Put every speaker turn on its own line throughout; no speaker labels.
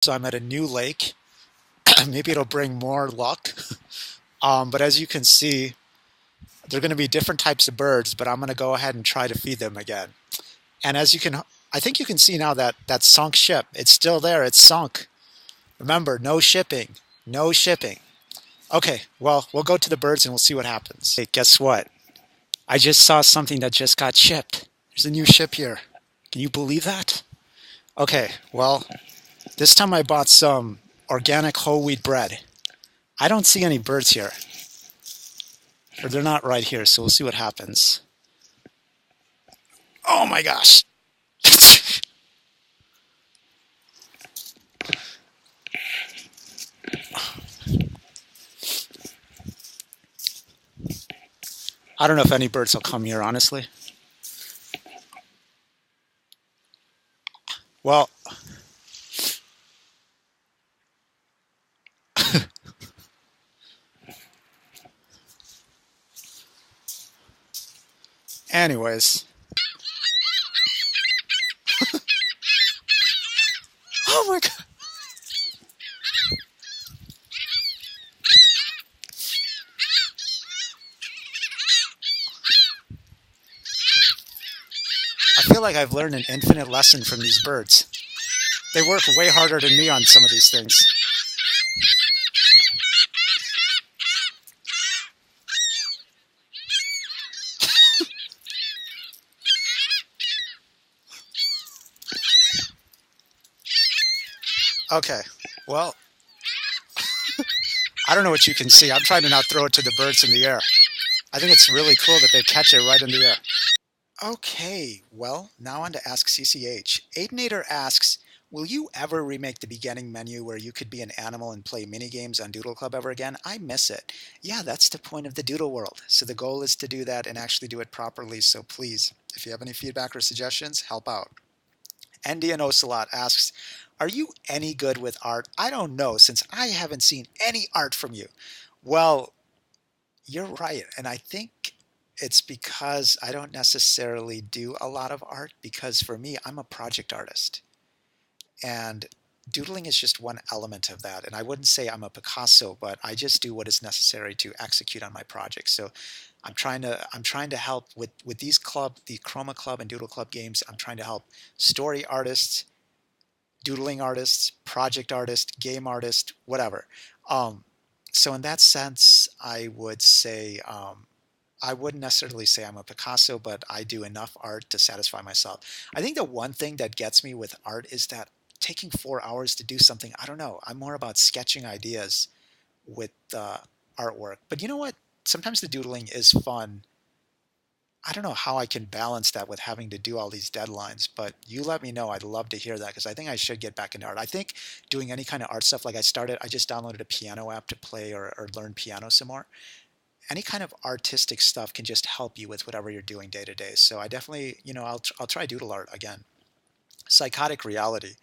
So I'm at a new lake. Maybe it'll bring more luck. But as you can see, there are going to be different types of birds, but I'm going to go ahead and try to feed them again. And as you can, I think you can see now that that sunk ship, it's still there. It's sunk. Remember, no shipping. No shipping. Okay, well, we'll go to the birds and we'll see what happens. Hey, guess what? I just saw something that just got shipped. There's a new ship here. Can you believe that? Okay, well, this time I bought some organic whole wheat bread. I don't see any birds here. Or they're not right here, so we'll see what happens. Oh my gosh! I don't know if any birds will come here, honestly. Well, anyways. Oh my god! I feel like I've learned an infinite lesson from these birds. They work way harder than me on some of these things. Okay, well, I don't know what you can see. I'm trying to not throw it to the birds in the air. I think it's really cool that they catch it right in the air. Okay, well, now on to Ask CCH. Aidenator asks, will you ever remake the beginning menu where you could be an animal and play minigames on Doodle Club ever again? I miss it. Yeah, that's the point of the Doodle World. So the goal is to do that and actually do it properly. So please, if you have any feedback or suggestions, help out. Andy and Ocelot asks, are you any good with art? I don't know, since I haven't seen any art from you. Well, you're right. And I think it's because I don't necessarily do a lot of art because for me, I'm a project artist. And doodling is just one element of that. And I wouldn't say I'm a Picasso, but I just do what is necessary to execute on my project. So I'm trying to help with these the Chroma Club and Doodle Club games. I'm trying to help story artists, doodling artists, project artists, game artists, whatever. Um, so in that sense, I wouldn't necessarily say I'm a Picasso, but I do enough art to satisfy myself. I think the one thing that gets me with art is that taking 4 hours to do something, I don't know. I'm more about sketching ideas with artwork. But you know what? Sometimes the doodling is fun. I don't know how I can balance that with having to do all these deadlines, but you let me know. I'd love to hear that because I think I should get back into art. I think doing any kind of art stuff, like I just downloaded a piano app to play or learn piano some more. Any kind of artistic stuff can just help you with whatever you're doing day to day. So I definitely, I'll try doodle art again. Psychotic Reality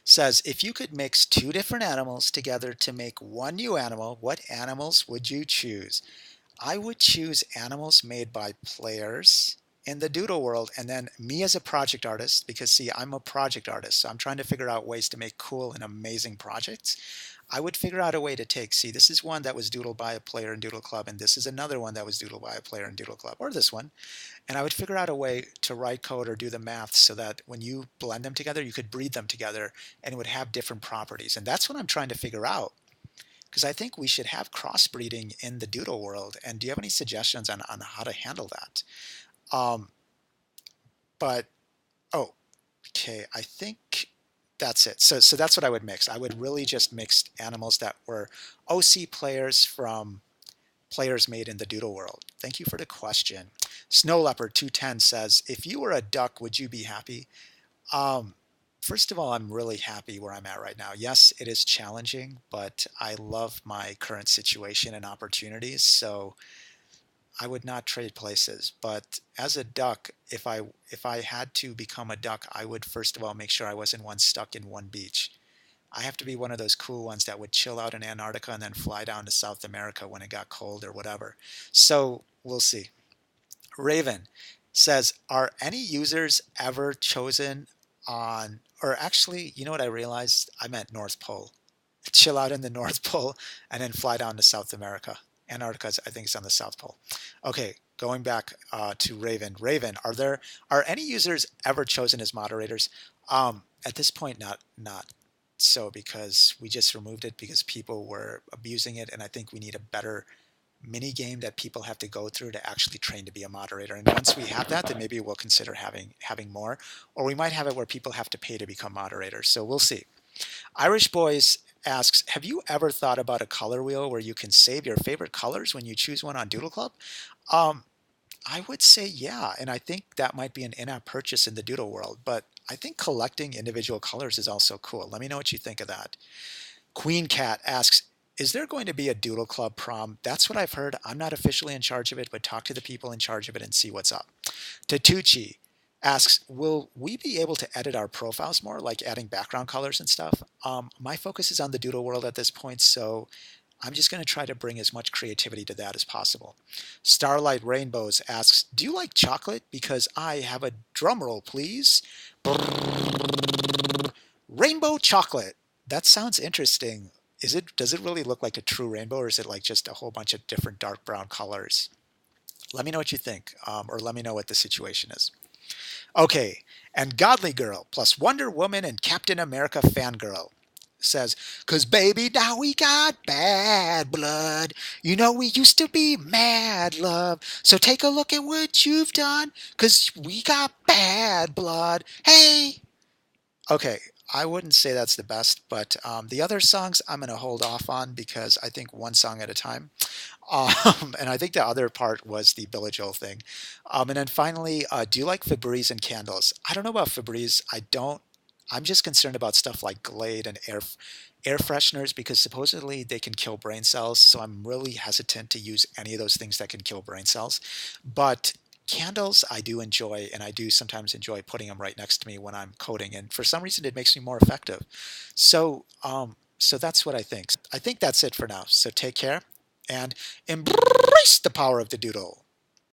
says, if you could mix two different animals together to make one new animal, what animals would you choose? I would choose animals made by players in the doodle world and then me as a project artist because see, I'm a project artist, so I'm trying to figure out ways to make cool and amazing projects. I would figure out a way to take, see, this is one that was doodled by a player in Doodle Club, and this is another one that was doodled by a player in Doodle Club, or this one. And I would figure out a way to write code or do the math so that when you blend them together, you could breed them together and it would have different properties. And that's what I'm trying to figure out because I think we should have crossbreeding in the doodle world. And do you have any suggestions on how to handle that? Um, but, oh, okay, I think that's it. So that's what I would mix. I would really just mix animals that were OC players from players made in the doodle world. Thank you for the question. Snow Leopard 210 says, if you were a duck, would you be happy? Um, First of all, I'm really happy where I'm at right now. Yes, it is challenging, but I love my current situation and opportunities, so I would not trade places. But as a duck, if I had to become a duck, I would first of all make sure I wasn't one stuck in one beach. I have to be one of those cool ones that would chill out in Antarctica and then fly down to South America when it got cold or whatever. So we'll see. Raven says, are any users ever chosen on, or actually, you know what I realized? I meant North Pole. Chill out in the North Pole and then fly down to South America. Antarctica, I think, is on the South Pole. Okay, going back to Raven. Raven, are any users ever chosen as moderators? At this point, not so, because we just removed it because people were abusing it, and I think we need a better mini game that people have to go through to actually train to be a moderator. And once we have that, then maybe we'll consider having more, or we might have it where people have to pay to become moderators. So we'll see. Irish Boys asks, have you ever thought about a color wheel where you can save your favorite colors when you choose one on Doodle Club? Um, I would say yeah, and I think that might be an in-app purchase in the Doodle world, but I think collecting individual colors is also cool. Let me know what you think of that. Queen Cat asks, is there going to be a Doodle Club prom? That's what I've heard. I'm not officially in charge of it, but talk to the people in charge of it and see what's up. Tatucci asks, will we be able to edit our profiles more, like adding background colors and stuff? My focus is on the Doodle world at this point, so I'm just going to try to bring as much creativity to that as possible. Starlight Rainbows asks, do you like chocolate? Because I have a drum roll, please. Rainbow chocolate. That sounds interesting. Does it really look like a true rainbow, or is it like just a whole bunch of different dark brown colors? Let me know what you think, or let me know what the situation is. Okay, and Godly Girl plus Wonder Woman and Captain America Fangirl says, cause baby, now we got bad blood. You know we used to be mad love. So take a look at what you've done, cause we got bad blood. Hey! Okay, I wouldn't say that's the best, but the other songs I'm going to hold off on because I think one song at a time. And I think the other part was the Billy Joel thing. And then finally, do you like Febreze and candles? I don't know about Febreze. I don't. I'm just concerned about stuff like Glade and air fresheners because supposedly they can kill brain cells. So I'm really hesitant to use any of those things that can kill brain cells. But candles I do enjoy, and I do sometimes enjoy putting them right next to me when I'm coding. And for some reason, it makes me more effective. So that's what I think. I think that's it for now. So take care and embrace the power of the doodle.